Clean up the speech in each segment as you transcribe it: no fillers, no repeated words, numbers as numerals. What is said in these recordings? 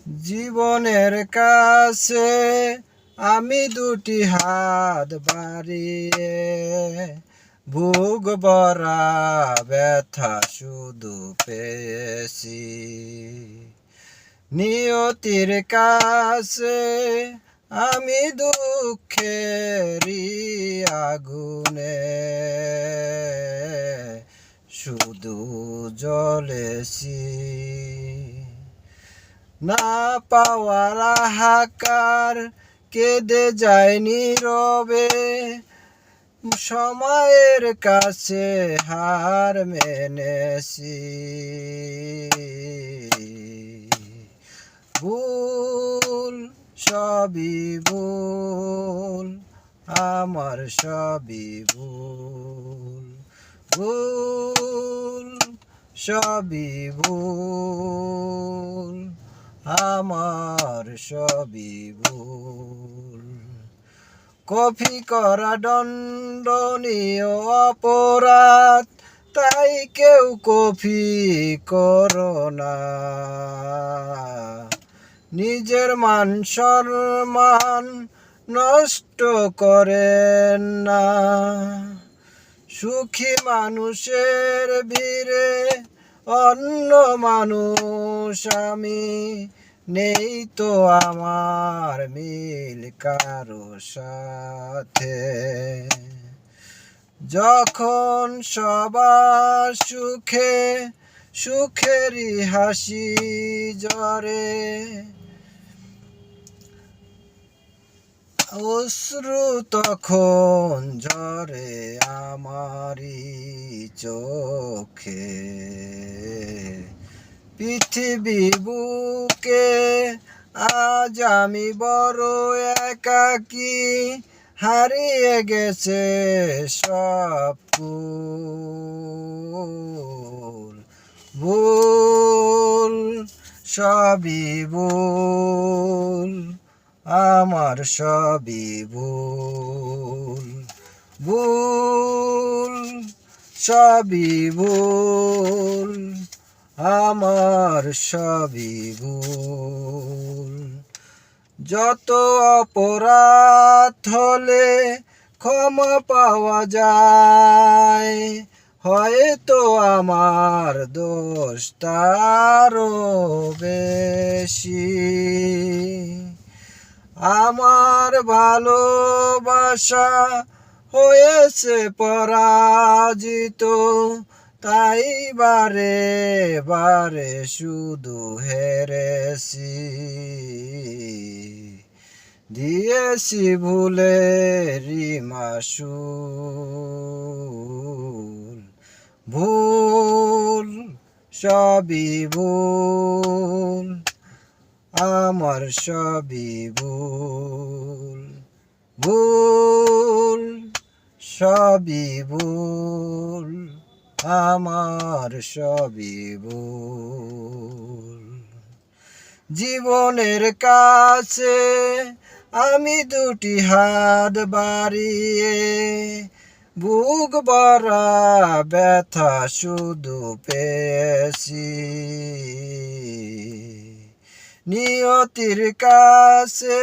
জীবনের কাছে আমি দুটি হাত বাড়িয়ে বুক ভরা ব্যথা শুধু পেয়েছি। নিয়তির কাছে আমি দুঃখেরই আগুনে শুধু জ্বলেছি। না পাওয়ার হাহাকার কেঁদে যায় নীরবে, সময়ের কাছে হার মেনেছি। ভুল সবই ভুল, আমার সবই ভুল। ভুল সবই ভুল, আমার সবই ভুল। কফি করা দণ্ডনীয় অপরাধ, তাই কেউ কফি করো না। নিজের মান সম্মান নষ্ট করেন না। সুখী মানুষের ভিড়ে অন্য মানুষ আমি, নেই তো আমার মিল কারো সাথে। যখন সবার সুখে সুখেরই হাসি ঝরে, অশ্রু তখন ঝরে আমারই চোখে। পৃথিবী বুকে আজ আমি বড় একাকী, হারিয়ে গেছে সব কুল। ভুল সবই ভুল, আমার সবই ভুল। ভুল সবই ভুল, আমার সবই ভুল। যত অপরাধ হলে ক্ষমা পাওয়া যায়, হয়তো আমার দোষ তারও বেশি। আমার ভালোবাসা হয়েছে পরাজিত, তাই বারে বারে শুধু হেরেছি। দিয়েছি ভুলেরই মাসুল। ভুল সবই ভুল, আমার সবই ভুল। ভুল সবই ভুল, আমার সবই ভুল। জীবনের কাছে আমি দুটি হাত বাড়িয়ে বুক ভরা ব্যথা শুধু পেয়েছি। নিয়তির কাছে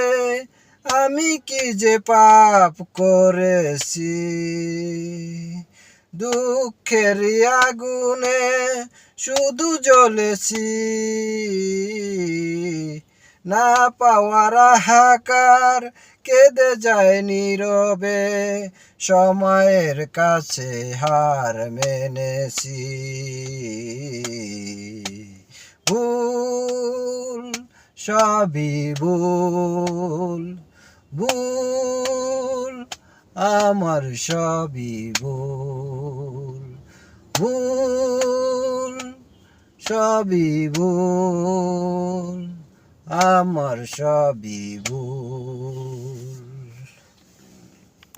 আমি কি যে পাপ করেছি, দুঃখের আগুনে শুধু জ্বলেছি। না পাওয়ার হাহাকার কেঁদে যায় নীরবে, সময়ের কাছে হার মেনেছি। ভুল সবই ভুল, ভুল আমার সবই ভুল। ভুল সবই ভুল, আমার সবই ভুল।